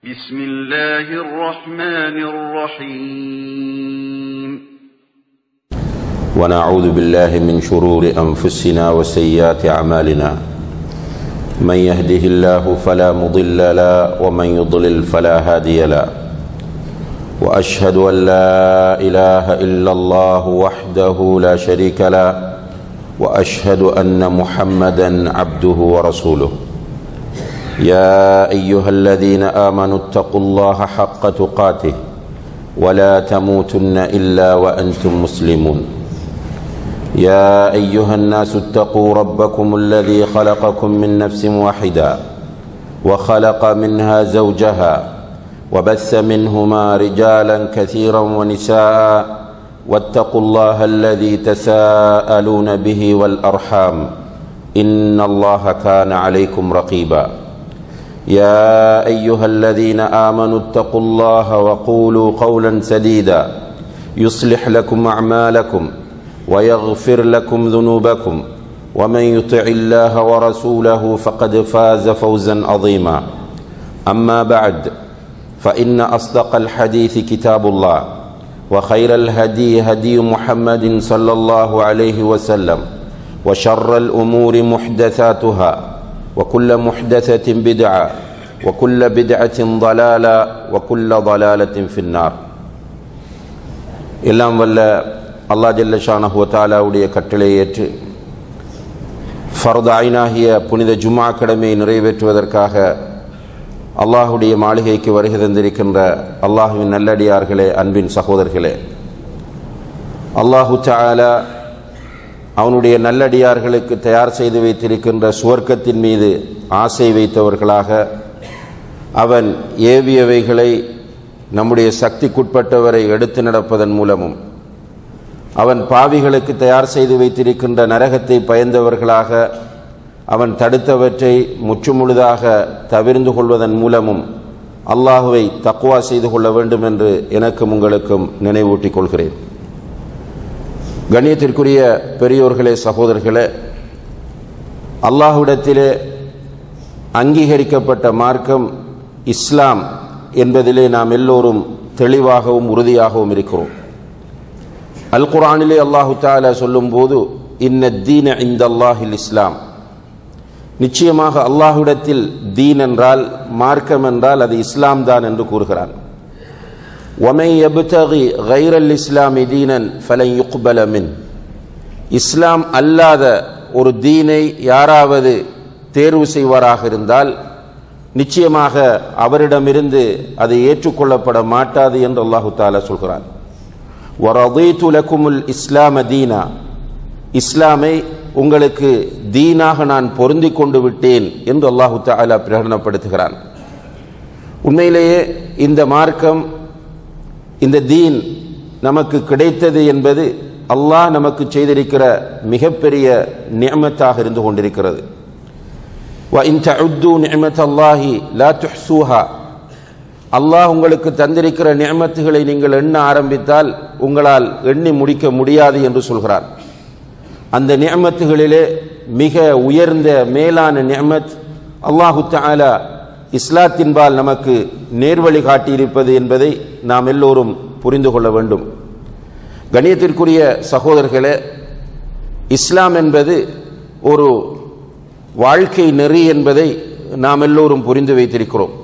بسم الله الرحمن الرحيم ونعوذ بالله من شرور أنفسنا وسيئات أعمالنا من يهده الله فلا مضل له ومن يضلل فلا هادي له وأشهد أن لا إله إلا الله وحده لا شريك له وأشهد أن محمدا عبده ورسوله يا أيها الذين آمنوا اتقوا الله حق تقاته ولا تموتن إلا وأنتم مسلمون يا أيها الناس اتقوا ربكم الذي خلقكم من نفس واحدة وخلق منها زوجها وبث منهما رجالا كثيرا ونساء واتقوا الله الذي تساءلون به والأرحام إن الله كان عليكم رقيبا يا أيها الذين آمنوا اتقوا الله وقولوا قولا سديدا يصلح لكم أعمالكم ويغفر لكم ذنوبكم ومن يطع الله ورسوله فقد فاز فوزا عظيما أما بعد فإن أصدق الحديث كتاب الله وخير الهدي هدي محمد صلى الله عليه وسلم وشر الأمور محدثاتها وكل محدثة بدعة وكل بدعة ضلالة وكل ضلالة في النار எல்லாம் வல்ல அல்லாஹ் ஜல்ல ஷானஹு வ தஆலாவுடைய கட்டளையை ஏற்று ஃபர்து ஐனாகிய புனித ஜும்ஆ கடமையை நிறைவேற்றுவதற்காக அல்லாஹ்வுடைய மாளிகைக்கு வருகை தந்திருக்கின்ற அல்லாஹ்வின் நல்லடியார்களே, அன்பின் சகோதரர்களே, அல்லாஹு தஆலா அவனுடைய நல்லடியார்களுக்கு தயார் செய்து வைத்திருக்கின்ற சுவர்க்கத்தின் மீது ஆசை வைத்தவர்களாக அவன் ஏவியவைகளை நம்முடைய சக்திக்குட்பட்டவரை எடுத்து நடப்பதன் மூலமும் அவன் பாவிகளுக்கு தயார் செய்து வைத்திருக்கின்ற நரகத்தை பயந்தவர்களாக அவன் தடுத்தவற்றை முற்றுமுழுதாக தவிர்ந்து கொள்வதன் மூலமும் அல்லாஹுவை தக்வா செய்து கொள்ள வேண்டும் என்று எனக்கும் உங்களுக்கும் நினைவூட்டிக் கொள்கிறேன். கண்ணியத்திற்குரிய பெரியோர்களே, சகோதரர்களே, அல்லாஹ்விடத்திலே அங்கீகரிக்கப்பட்ட மார்க்கம் இஸ்லாம் என்பதிலே நாம் எல்லோரும் தெளிவாகவும் உறுதியாகவும் இருக்கிறோம். அல் குர்ஆனிலே அல்லாஹு தஆலா சொல்லும் போது இன்ன தீன இன்தல்லாஹில் இஸ்லாம், நிச்சயமாக அல்லாஹ்விடத்தில் தீன் என்றால், மார்க்கம் என்றால் அது இஸ்லாம் தான் என்று கூறுகிறான். وَمَنْ يَبْتَغِي غَيْرَ الْإِسْلَامِ دِينًا فَلَنْ يُقْبَلَ مِنْهُ, இஸ்லாம் அல்லாத ஒரு தீனை யாராவது தேர்வு செய்வாராக இருந்தால் நிச்சயமாக அவரிடமிருந்து அது ஏற்றுக்கொள்ளப்பட மாட்டாது என்று அல்லாஹு தஆலா சொல்கிறான். وَرَضِيتُ لَكُمُ الْإِسْلَامَ دِينًا, இஸ்லாமை உங்களுக்கு தீனாக நான் பொருந்தி கொண்டு விட்டேன் என்று அல்லாஹு தஆலா பிரகடனப்படுத்துகிறான். உண்மையிலேயே இந்த மார்க்கம், இந்த தீன் நமக்கு கிடைத்தது என்பது அல்லாஹ் நமக்கு செய்திருக்கிற மிகப்பெரிய நிஅமத்தாக இருந்து கொண்டிருக்கிறது. وَإِن تَعُدُّوا نِعْمَةَ اللَّهِ لَا تُحْصُوهَا, அல்லாஹ் உங்களுக்கு தந்திருக்கிற நிஅமத்துகளை நீங்கள் எண்ண ஆரம்பித்தால் உங்களால் எண்ணி முடிக்க முடியாது என்று சொல்கிறார். அந்த நிஅமத்துகளிலே மிக உயர்ந்த மேலான நிஅமத் அல்லாஹு தஆலா இஸ்லாத்தின்பால் நமக்கு நேர்வழி காட்டியிருப்பது என்பதை நாம் எல்லோரும் புரிந்து கொள்ள வேண்டும். கண்ணியத்திற்குரிய சகோதரர்களே, இஸ்லாம் என்பது ஒரு வாழ்க்கை நெறி என்பதை நாம் எல்லோரும் புரிந்து வைத்திருக்கிறோம்.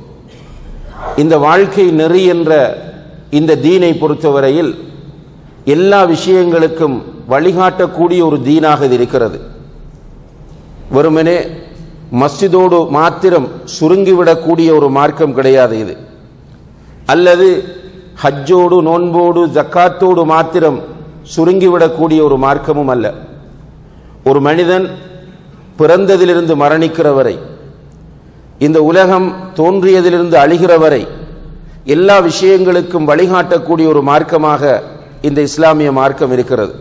இந்த வாழ்க்கை நெறி என்ற இந்த தீனை பொறுத்தவரையில் எல்லா விஷயங்களுக்கும் வழிகாட்டக்கூடிய ஒரு தீனாக இது இருக்கிறது. வெறுமனே மஸ்ஜிதோடு மாத்திரம் சுருங்கிவிடக்கூடிய ஒரு மார்க்கம் கிடையாது இது. அல்லது ஹஜ்ஜோடு, நோன்போடு, ஜக்காத்தோடு மாத்திரம் சுருங்கிவிடக்கூடிய ஒரு மார்க்கமும் அல்ல. ஒரு மனிதன் பிறந்ததிலிருந்து மரணிக்கிற வரை, இந்த உலகம் தோன்றியதிலிருந்து அழிகிற வரை எல்லா விஷயங்களுக்கும் வழிகாட்டக்கூடிய ஒரு மார்க்கமாக இந்த இஸ்லாமிய மார்க்கம் இருக்கிறது.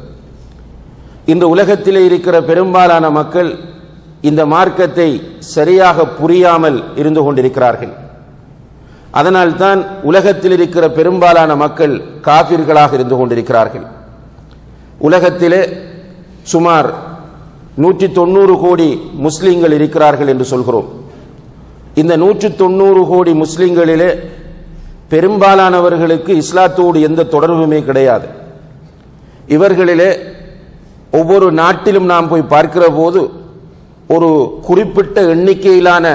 இன்று உலகத்திலே இருக்கிற பெரும்பாலான மக்கள் இந்த மார்க்கத்தை சரியாக புரியாமல் இருந்து கொண்டிருக்கிறார்கள். அதனால்தான் உலகத்தில் இருக்கிற பெரும்பாலான மக்கள் காஃபிர்களாக இருந்து கொண்டிருக்கிறார்கள். உலகத்திலே சுமார் 190 கோடி முஸ்லிம்கள் இருக்கிறார்கள் என்று சொல்கிறோம். இந்த 190 கோடி முஸ்லிம்களிலே பெரும்பாலானவர்களுக்கு இஸ்லாத்தோடு எந்த தொடர்புமே கிடையாது. இவர்களிலே ஒவ்வொரு நாட்டிலும் நாம் போய் பார்க்கிற போது ஒரு குறிப்பிட்ட எண்ணிக்கையிலான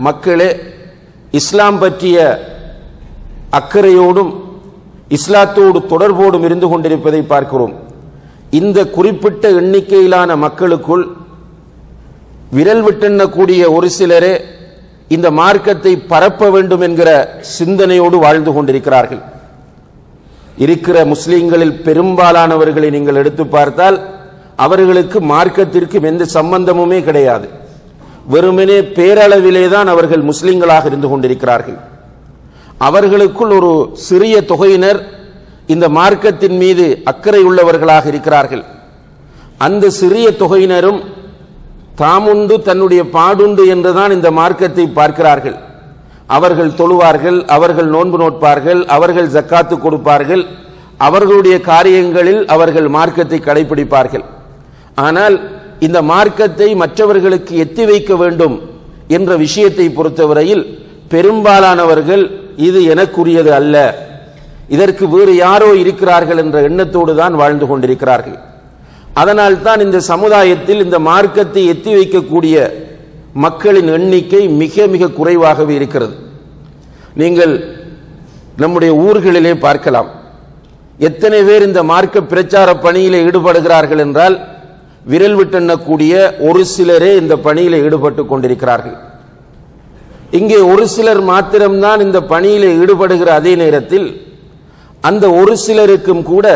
மக்களே இஸ்லாம் பற்றிய அக்கறையோடும் இஸ்லாத்தோடு தொடர்போடும் இருந்து கொண்டிருப்பதை பார்க்கிறோம். இந்த குறிப்பிட்ட எண்ணிக்கையிலான மக்களுக்குள் விரல் விட்டெண்ணக்கூடிய ஒரு சிலரே இந்த மார்க்கத்தை பரப்ப வேண்டும் என்கிற சிந்தனையோடு வாழ்ந்து கொண்டிருக்கிறார்கள். இருக்கிற முஸ்லிம்களில் பெரும்பாலானவர்களை நீங்கள் எடுத்து பார்த்தால் அவர்களுக்கு மார்க்கத்திற்கு எந்த சம்பந்தமுமே கிடையாது. வெறுமனே பேரளவிலே தான் அவர்கள் முஸ்லிம்களாக இருந்து கொண்டிருக்கிறார்கள். அவர்களுக்குள் ஒரு சிறிய தொகையினர் இந்த மார்க்கத்தின் மீது அக்கறை உள்ளவர்களாக இருக்கிறார்கள். அந்த சிறிய தொகையினரும் தாமுண்டு தன்னுடைய பாடுண்டு என்றுதான் இந்த மார்க்கத்தை பார்க்கிறார்கள். அவர்கள் தொழுவார்கள், அவர்கள் நோன்பு நோட்பார்கள், அவர்கள் ஜக்காத்து கொடுப்பார்கள், அவர்களுடைய காரியங்களில் அவர்கள் மார்க்கத்தை கடைபிடிப்பார்கள். ஆனால் இந்த மார்க்கத்தை மற்றவர்களுக்கு எத்தி வைக்க வேண்டும் என்ற விஷயத்தை பொறுத்தவரையில் பெரும்பாலானவர்கள் இது எனக்குரியது அல்ல, இதற்கு வேறு யாரோ இருக்கிறார்கள் என்ற எண்ணத்தோடு தான் வாழ்ந்து கொண்டிருக்கிறார்கள். அதனால் தான் இந்த சமுதாயத்தில் இந்த மார்க்கத்தை எத்தி வைக்கக்கூடிய மக்களின் எண்ணிக்கை மிக மிக குறைவாகவே இருக்கிறது. நீங்கள் நம்முடைய ஊர்களிலே பார்க்கலாம், எத்தனை பேர் இந்த மார்க்க பிரச்சார பணியிலே ஈடுபடுகிறார்கள் என்றால் விரல் விட்டெண்ணக்கூடிய ஒரு சிலரே இந்த பணியிலே ஈடுபட்டு கொண்டிருக்கிறார்கள். இங்கே ஒரு சிலர் மாத்திரம்தான் இந்த பணியிலே ஈடுபடுகிற அதே நேரத்தில் அந்த ஒரு சிலருக்கும் கூட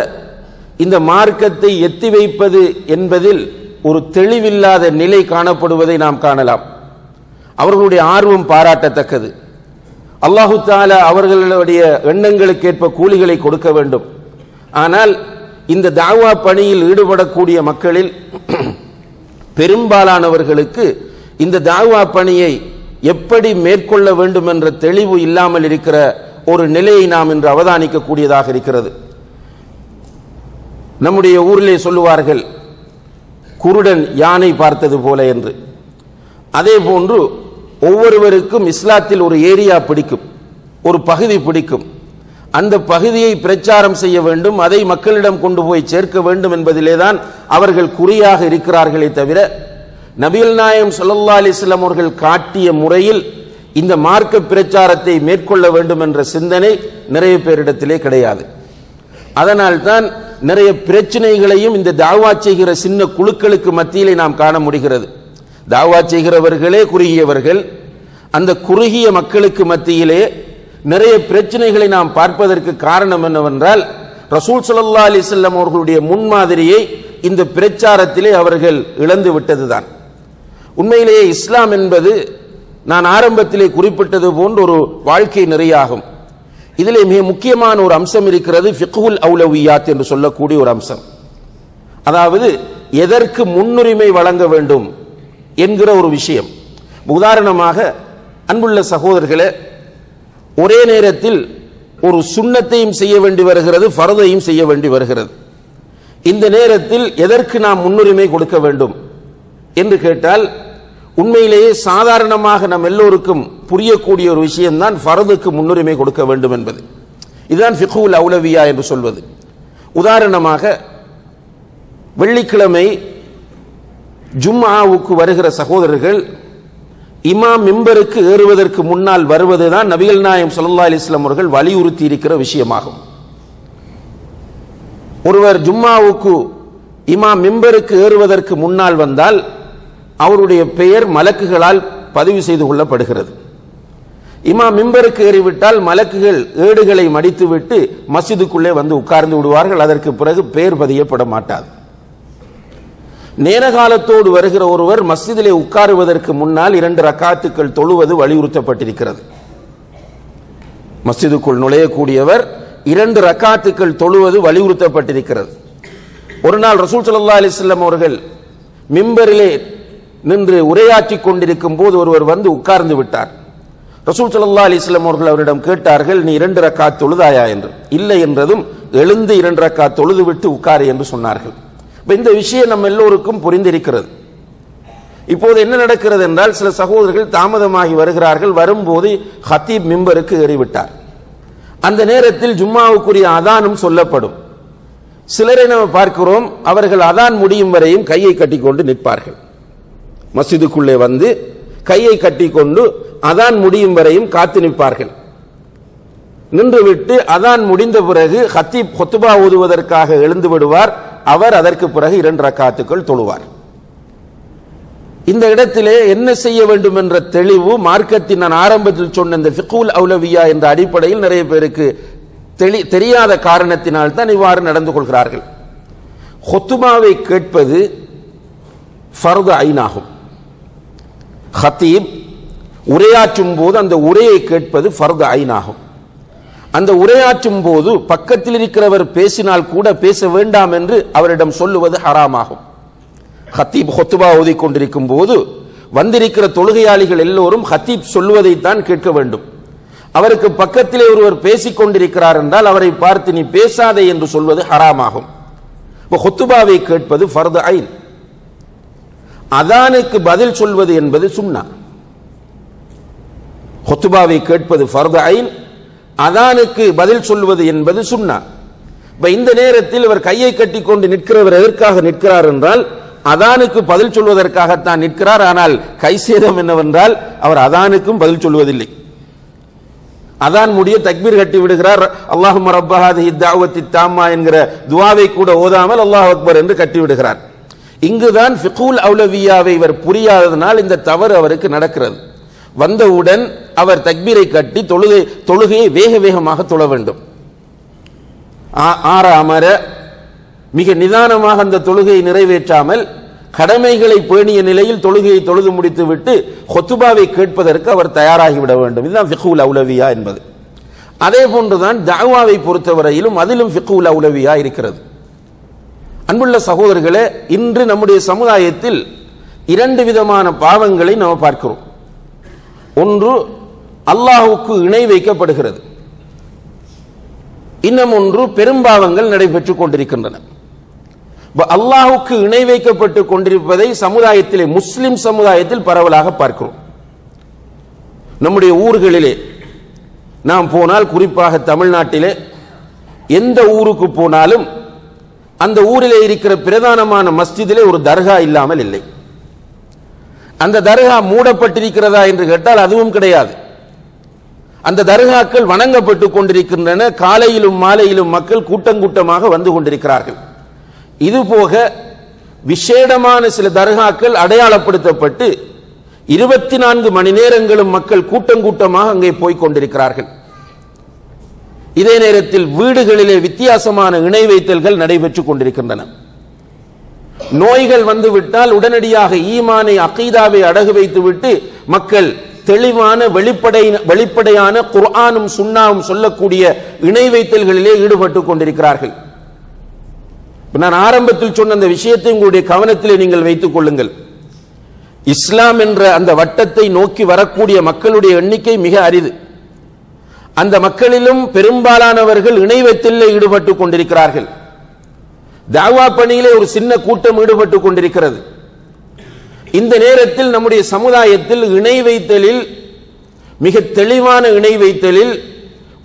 இந்த மார்க்கத்தை எத்தி வைப்பது என்பதில் ஒரு தெளிவில்லாத நிலை காணப்படுவதை நாம் காணலாம். அவர்களுடைய ஆர்வம் பாராட்டத்தக்கது. அல்லாஹு தஆலா அவர்களுடைய எண்ணங்களுக்கு ஏற்ப கூலிகளை கொடுக்க வேண்டும். ஆனால் இந்த தாவா பணியில் ஈடுபடக்கூடிய மக்களில் பெரும்பாலானவர்களுக்கு இந்த தாவா பணியை எப்படி மேற்கொள்ள வேண்டும் என்ற தெளிவு இல்லாமல் இருக்கிற ஒரு நிலையை நாம் இன்று அவதானிக்கக்கூடியதாக இருக்கிறது. நம்முடைய ஊரிலே சொல்லுவார்கள், குருடன் யானை பார்த்தது போல என்று. அதே போன்று ஒவ்வொருவருக்கும் இஸ்லாத்தில் ஒரு ஏரியா பிடிக்கும், ஒரு பகுதி பிடிக்கும். அந்த பகுதியை பிரச்சாரம் செய்ய வேண்டும், அதை மக்களிடம் கொண்டு போய் சேர்க்க வேண்டும் என்பதிலே தான் அவர்கள் குறியாக இருக்கிறார்களே தவிர நபிகள் நாயகம் ஸல்லல்லாஹு அலைஹி வஸல்லம் அவர்கள் காட்டிய முறையில் இந்த மார்க்க பிரச்சாரத்தை மேற்கொள்ள வேண்டும் என்ற சிந்தனை நிறைய பேரிடத்திலே கிடையாது. அதனால் தான் நிறைய பிரச்சனைகளையும் இந்த தாவா செய்கிற சின்ன குழுக்களுக்கு மத்தியிலே நாம் காண முடிகிறது. தாவா செய்கிறவர்களே குறுகியவர்கள், அந்த குறுகிய மக்களுக்கு மத்தியிலே நிறைய பிரச்சனைகளை நாம் பார்ப்பதற்கு காரணம் என்னவென்றால் ரசூல் ஸல்லல்லாஹு அலைஹி வஸல்லம் அவர்களுடைய முன்மாதிரியை இந்த பிரச்சாரத்திலே அவர்கள் இழந்து விட்டதுதான். உண்மையிலேயே இஸ்லாம் என்பது நான் ஆரம்பத்திலே குறிப்பிட்டது போன்ற ஒரு வாழ்க்கை நெறியாகும். இதிலே மிக முக்கியமான ஒரு அம்சம் இருக்கிறது, ஃபிக்ஹுல் அவுலவியாத் என்று சொல்லக்கூடிய ஒரு அம்சம். அதாவது எதற்கு முன்னுரிமை வழங்க வேண்டும் என்கிற ஒரு விஷயம். உதாரணமாக அன்புள்ள சகோதரர்களே, ஒரே நேரத்தில் ஒரு சுன்னத்தையும் செய்ய வேண்டி வருகிறது, ஃபர்தையும் செய்ய வேண்டி வருகிறது. இந்த நேரத்தில் எதற்கு நாம் முன்னுரிமை கொடுக்க வேண்டும் என்று கேட்டால் உண்மையிலேயே சாதாரணமாக நம் எல்லோருக்கும் புரியக்கூடிய ஒரு விஷயம்தான் ஃபர்துக்கு முன்னுரிமை கொடுக்க வேண்டும் என்பது. இதுதான் ஃபிக்ஹுல் அவுலவியா என்று சொல்வது. உதாரணமாக வெள்ளிக்கிழமை ஜும்ஆவுக்கு வருகிற சகோதரர்கள் இமாம் மிம்பருக்கு ஏறுவதற்கு முன்னால் வருவதுதான் நபிகள் நாயகம் ஸல்லல்லாஹு அலைஹி வஸல்லம் அவர்கள் வலியுறுத்தி இருக்கிற விஷயமாகும். ஒருவர் ஜும்ஆவுக்கு இமாம் மிம்பருக்கு ஏறுவதற்கு முன்னால் வந்தால் அவருடைய பெயர் மலக்குகளால் பதிவு செய்து கொள்ளப்படுகிறது. இமாம் மிம்பருக்கு ஏறிவிட்டால் மலக்குகள் ஏடுகளை மடித்துவிட்டு மஸ்ஜிதுக்குள்ளே வந்து உட்கார்ந்து விடுவார்கள். அதற்கு பிறகு பெயர் பதியப்பட மாட்டாது. நேர காலத்தோடு வருகிற ஒருவர் மஸ்ஜிதிலே உட்காருவதற்கு முன்னால் 2 ரக்காத்துக்கள் தொழுவது வலியுறுத்தப்பட்டிருக்கிறது. மஸ்ஜிதுக்குள் நுழையக்கூடியவர் 2 ரக்காத்துக்கள் தொழுவது வலியுறுத்தப்பட்டிருக்கிறது. ஒரு நாள் ரசூல் ஸல்லல்லாஹு அலைஹி வஸல்லம் அவர்கள் மிம்பரிலே நின்று உரையாற்றி கொண்டிருக்கும் போது ஒருவர் வந்து உட்கார்ந்து விட்டார். ரசூல் ஸல்லல்லாஹு அலைஹி வஸல்லம் அவர்கள் அவரிடம் கேட்டார்கள், நீ 2 ரக்காத் தொழுதாயா என்று. இல்லை என்றதும் எழுந்து 2 ரக்காத் தொழுது விட்டு உட்காரு என்று சொன்னார்கள். இந்த விஷயம் நம்ம எல்லோருக்கும் புரிந்திருக்கிறது. இப்போது என்ன நடக்கிறது என்றால், சில சகோதரர்கள் தாமதமாகி வருகிறார்கள். வரும்போது ஹத்தீப் மிம்பருக்கு ஏறிவிட்டார். அந்த நேரத்தில் ஜும்மாவுக்குரிய அதானும் சொல்லப்படும். சிலரை நாம் பார்க்கிறோம், அவர்கள் அதான் முடியும் வரையும் கையை கட்டிக்கொண்டு நிற்பார்கள். மஸ்ஜிதுக்குள்ளே வந்து கையை கட்டிக்கொண்டு அதான் முடியும் வரையும் காத்து நிற்பார்கள். நின்றுவிட்டு அதான் முடிந்த பிறகு ஹத்தீப் ஹுத்பா ஓதுவதற்காக எழுந்து விடுவார். அவர் அதற்கு பிறகு 2 ரக்காத்துக்கள் தொழுவார். இந்த இடத்திலே என்ன செய்ய வேண்டும் என்ற தெளிவு மார்க்கத்தின் நான் ஆரம்பத்தில் சொன்ன இந்த ஃபிக்ஹுல் அவுலவியா என்ற அடிப்படையில் நிறைய பேருக்கு தெரியாத காரணத்தினால் தான் இவ்வாறு நடந்து கொள்கிறார்கள். ஹுத்பாவை கேட்பது ஃபர்து ஐனாகும். ஹத்தீப் உரையாற்றும் போது அந்த உரையை கேட்பது ஃபர்து ஐனாகும். அந்த உரையாற்றும் போது பக்கத்தில் இருக்கிறவர் பேசினால் கூட பேச வேண்டாம் என்று அவரிடம் சொல்லுவது ஹராமாகும். ஹத்தீப் ஹுத்பா ஓதிக் கொண்டிருக்கும் போது வந்திருக்கிற தொழுகையாளிகள் எல்லோரும் ஹத்தீப் சொல்லுவதைத்தான் கேட்க வேண்டும். அவருக்கு பக்கத்திலே ஒருவர் பேசிக் கொண்டிருக்கிறார் என்றால் அவரை பார்த்து நீ பேசாதே என்று சொல்வது ஹராமாகும். ஹுத்பாவை கேட்பது ஃபர்து ஐன். அதானுக்கு பதில் சொல்வது என்பது சுன்னா. ஹுத்பாவை கேட்பது ஃபர்து ஐன், அதானுக்கு பதில் சொல்வது என்பது சுன்னா. இந்த நேரத்தில் இவர் கையை கட்டிக்கொண்டு நிற்கிறவர் எதற்காக நிற்கிறார் என்றால் அதானுக்கு பதில் சொல்வதற்காகத்தான் நிற்கிறார். ஆனால் கை சேதம் என்னவென்றால் அவர் அதானுக்கும் பதில் சொல்வதில்லை. அதான் முடிய தக்பீர் கட்டி விடுகிறார். அல்லாஹும்ம ரப்ப ஹாதிஹி தஅவத்தி தாம்மா என்கிற துஆவை கூட ஓதாமல் அல்லாஹ் அக்பர் என்று கட்டி விடுகிறார். இங்குதான் ஃபிக்ஹுல் அவுலவியாவை இவர் புரியாததனால் இந்த தவறு அவருக்கு நடக்கிறது. வந்தவுடன் அவர் தக்பீரை கட்டி தொழுகையை வேக வேகமாக தொழ வேண்டும். ஆற அமர மிக நிதானமாக அந்த தொழுகையை நிறைவேற்றாமல் கடமைகளை பேணிய நிலையில் தொழுகையை தொழுது முடித்து விட்டு ஹுத்பாவை கேட்பதற்கு அவர் தயாராகிவிட வேண்டும். இதுதான் ஃபிக்ஹுல் அவுலவியா என்பது. அதே போன்றுதான் தஅவாவை பொறுத்தவரையிலும் அதிலும் ஃபிக்ஹுல் அவுலவியா இருக்கிறது. அன்புள்ள சகோதரர்களே, இன்று நம்முடைய சமுதாயத்தில் 2 விதமான பாவங்களை நாம் பார்க்கிறோம். ஒன்று அல்லாஹ்வுக்கு இணை வைக்கப்படுகிறது, இன்னும் ஒன்று பெரும்பாவங்கள் நடைபெற்றுக் கொண்டிருக்கின்றன. அல்லாஹ்வுக்கு இணை வைக்கப்பட்டு கொண்டிருப்பதை சமுதாயத்திலே, முஸ்லிம் சமுதாயத்தில் பரவலாக பார்க்கிறோம். நம்முடைய ஊர்களிலே நாம் போனால், குறிப்பாக தமிழ்நாட்டிலே எந்த ஊருக்கு போனாலும் அந்த ஊரிலே இருக்கிற பிரதானமான மஸ்ஜிதிலே ஒரு தர்கா இல்லாமல் இல்லை. அந்த தர்கா மூடப்பட்டிருக்கிறதா என்று கேட்டால் அதுவும் கிடையாது. அந்த தர்காக்கள் வணங்கப்பட்டு கொண்டிருக்கின்றன. காலையிலும் மாலையிலும் மக்கள் கூட்டமாக வந்து கொண்டிருக்கிறார்கள். இதுபோக விசேடமான சில தர்காக்கள் அடையாளப்படுத்தப்பட்டு 24 மணி நேரங்களும் மக்கள் கூட்டமாக அங்கே போய் கொண்டிருக்கிறார்கள். இதே நேரத்தில் வீடுகளிலே வித்தியாசமான இணை வைத்தல்கள் நடைபெற்றுக் கொண்டிருக்கின்றன. நோய்கள் வந்துவிட்டால் உடனடியாக ஈமானை அகீதாவை அடகு வைத்துவிட்டு மக்கள் தெளிவான வெளிப்படையான குர்ஆனும் சுன்னாவும் சொல்லக்கூடிய இணை வைத்தல்களிலே ஈடுபட்டுக் கொண்டிருக்கிறார்கள். நான் ஆரம்பத்தில் சொன்ன அந்த விஷயத்தை உங்களுடைய கவனத்திலே நீங்கள் வைத்துக் கொள்ளுங்கள். இஸ்லாம் என்ற அந்த வட்டத்தை நோக்கி வரக்கூடிய மக்களுடைய எண்ணிக்கை மிக அரிது. அந்த மக்களிலும் பெரும்பாலானவர்கள் இணை வைத்தலிலே ஈடுபட்டுக் கொண்டிருக்கிறார்கள். தாவா பணியிலே ஒரு சின்ன கூட்டம் ஈடுபட்டுக் கொண்டிருக்கிறது. இந்த நேரத்தில் நம்முடைய சமுதாயத்தில் இணை வைத்தலில், மிக தெளிவான இணை வைத்தலில்,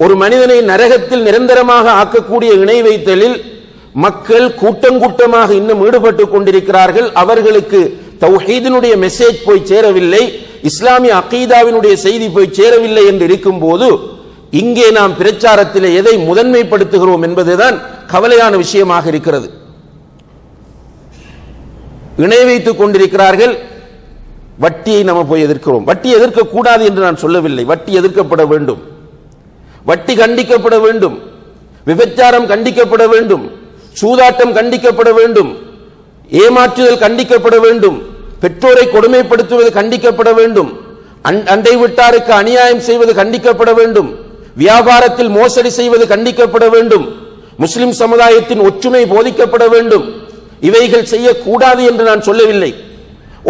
ஒரு மனிதனை நரகத்தில் நிரந்தரமாக ஆக்கக்கூடிய இணை வைத்தலில் மக்கள் கூட்டமாக இன்னும் ஈடுபட்டுக் கொண்டிருக்கிறார்கள். அவர்களுக்கு தௌஹீதினுடைய மெசேஜ் போய் சேரவில்லை, இஸ்லாமிய அகீதாவினுடைய செய்தி போய் சேரவில்லை என்று இருக்கும் போது இங்கே நாம் பிரச்சாரத்தில் எதை முதன்மைப்படுத்துகிறோம் என்பதுதான் கவலையான விஷயமாக இருக்கிறது. இணை வைத்துக் கொண்டிருக்கிறார்கள். வட்டியை நம்ம போய் எதிர்க்கிறோம். வட்டி எதிர்க்க கூடாது என்று நான் சொல்லவில்லை. வட்டி எதிர்க்கப்பட வேண்டும், வட்டி கண்டிக்கப்பட வேண்டும், விபச்சாரம் கண்டிக்கப்பட வேண்டும், சூதாட்டம் கண்டிக்கப்பட வேண்டும், ஏமாற்றுதல் கண்டிக்கப்பட வேண்டும், பெற்றோரை கொடுமைப்படுத்துவது கண்டிக்கப்பட வேண்டும், அண்டை வீட்டாருக்கு அநியாயம் செய்வது கண்டிக்கப்பட வேண்டும், வியாபாரத்தில் மோசடி செய்வது கண்டிக்கப்பட வேண்டும், முஸ்லிம் சமுதாயத்தின் ஒற்றுமை போதிக்கப்பட வேண்டும். இவைகள் செய்யக்கூடாது என்று நான் சொல்லவில்லை.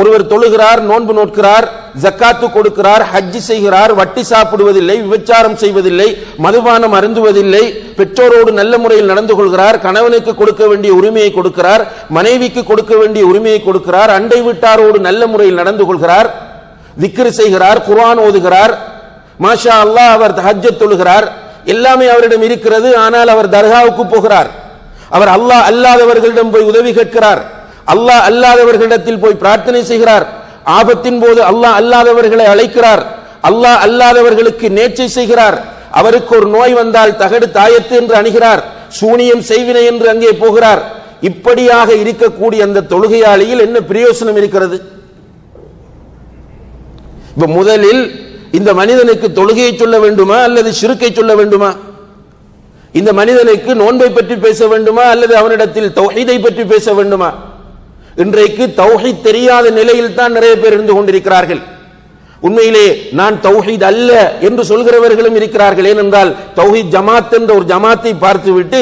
ஒருவர் தொழுகிறார், நோன்பு நோட்கிறார், ஜக்காத்து கொடுக்கிறார், ஹஜ் செய்கிறார், வட்டி சாப்பிடுவதில்லை, விபச்சாரம் செய்வதில்லை, மதுபானம் அருந்துவதில்லை, பெற்றோரோடு நல்ல முறையில் நடந்து கொள்கிறார், கணவனுக்கு கொடுக்க வேண்டிய உரிமையை கொடுக்கிறார், மனைவிக்கு கொடுக்க வேண்டிய உரிமையை கொடுக்கிறார், அண்டை வீட்டாரோடு நல்ல முறையில் நடந்து கொள்கிறார், திக்ர் செய்கிறார், குர்ஆன் ஓதுகிறார், மாஷா அல்லாஹ் அவர் தஹஜ்ஜத் தொழுகிறார், எல்லாமே அவரிடம் இருக்கிறது. ஆனால் அவர் தர்காவுக்கு போகிறார், அவர் அல்லாஹ் அல்லாதவர்களிடம் போய் உதவி கேட்கிறார், அல்லாஹ் அல்லாதவர்களிடத்தில் போய் பிரார்த்தனை செய்கிறார், ஆபத்தின் போது அல்லாஹ் அல்லாதவர்களை அழைக்கிறார், அல்லாஹ் அல்லாதவர்களுக்கு நேர்ச்சை செய்கிறார், அவருக்கு ஒரு நோய் வந்தால் தகடு தாயத்து என்று அணுகிறார், சூனியம் செய்வினை என்று அங்கே போகிறார். இப்படியாக இருக்கக்கூடிய அந்த தொழுகையாளியில் என்ன பிரயோசனம் இருக்கிறது? இப்ப முதலில் இந்த மனிதனுக்கு தொழுகையை சொல்ல வேண்டுமா அல்லது ஷிர்க்கை சொல்ல வேண்டுமா? இந்த மனிதனுக்கு நோன்பை பற்றி பேச வேண்டுமா அல்லது அவனிடத்தில் தௌஹீதை பற்றி பேச வேண்டுமா? இன்றைக்கு தௌஹீத் தெரியாத நிலையில் தான் நிறைய பேர் இருந்து கொண்டிருக்கிறார்கள். உண்மையிலே நான் தௌஹீத் அல்ல என்று சொல்கிறவர்களும் இருக்கிறார்கள். ஏனென்றால் தௌஹீத் ஜமாத் என்ற ஒரு ஜமாத்தை பார்த்துவிட்டு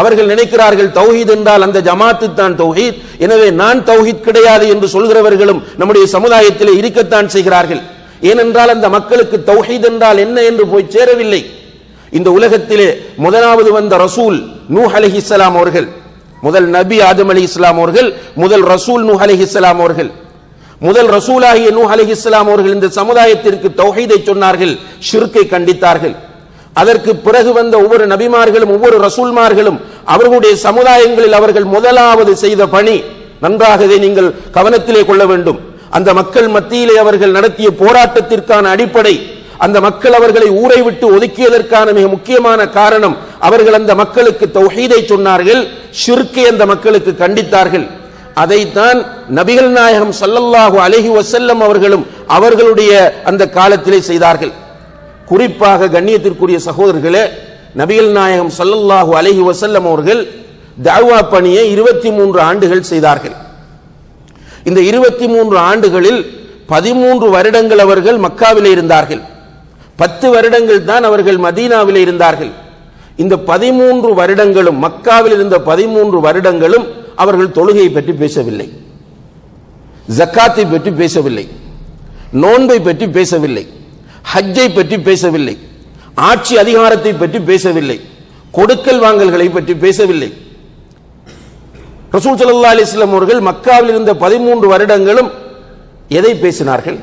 அவர்கள் நினைக்கிறார்கள் தௌஹீத் என்றால் அந்த ஜமாத்து தான் தௌஹீத், எனவே நான் தௌஹீத் கிடையாது என்று சொல்கிறவர்களும் நம்முடைய சமுதாயத்திலே இருக்கத்தான் செய்கிறார்கள். ஏனென்றால் அந்த மக்களுக்கு தௌஹீத் என்றால் என்ன என்று போய் சேரவில்லை. இந்த உலகத்திலே முதலாவது வந்த ரசூல் நூஹ் அலைஹிஸ்ஸலாம் அவர்கள், முதல் நபி ஆதம் அலைஹிஸ்ஸலாம் அவர்கள், முதல் ரசூல் நூஹ் அலைஹிஸ்ஸலாம் அவர்கள். முதல் ரசூலாகிய நூஹ் அலைஹிஸ்ஸலாம் அவர்கள் இந்த சமுதாயத்திற்கு தௌஹீதை சொன்னார்கள், ஷிர்க்கை கண்டித்தார்கள். அதற்கு பிறகு வந்த ஒவ்வொரு நபிமார்களும் ஒவ்வொரு ரசூல்மார்களும் அவர்களுடைய சமுதாயங்களில் அவர்கள் முதலாவது செய்த பணி, நன்றாக இதை நீங்கள் கவனத்திலே கொள்ள வேண்டும். அந்த மக்கள் மத்தியிலே அவர்கள் நடத்திய போராட்டத்திற்கான அடிப்படை, அந்த மக்கள் அவர்களை ஊரை விட்டு ஒதுக்கியதற்கான மிக முக்கியமான காரணம், அவர்கள் அந்த மக்களுக்கு தௌஹீதை சொன்னார்கள், ஷிர்க்கை அந்த மக்களுக்கு கண்டித்தார்கள். அதைத்தான் நபிகள் நாயகம் ஸல்லல்லாஹு அலைஹி வஸல்லம் அவர்களும் அவர்களுடைய அந்த காலத்திலே செய்தார்கள். குறிப்பாக கண்ணியத்திற்குரிய சகோதரர்களே, நபிகள் நாயகம் ஸல்லல்லாஹு அலைஹி வஸல்லம் அவர்கள் தஅவா பணியை 23 ஆண்டுகள் செய்தார்கள். இந்த 23 ஆண்டுகளில் 13 வருடங்கள் அவர்கள் மக்காவிலே இருந்தார்கள், 10 வருடங்கள் தான் அவர்கள் மதீனாவிலே இருந்தார்கள். இந்த 13 வருடங்களும், மக்காவில் இருந்த 13 வருடங்களும் அவர்கள் தொழுகையை பற்றி பேசவில்லை, ஜக்காத்தை பற்றி பேசவில்லை, நோன்பை பற்றி பேசவில்லை, ஹஜ்ஜை பற்றி பேசவில்லை, ஆட்சி அதிகாரத்தை பற்றி பேசவில்லை, கொடுக்கல் வாங்கல்களை பற்றி பேசவில்லை. ரசூல் ஸல்லல்லாஹு அலைஹி வஸல்லம் அவர்கள் மக்காவில் இருந்த 13 வருடங்களும் எதை பேசினார்கள்?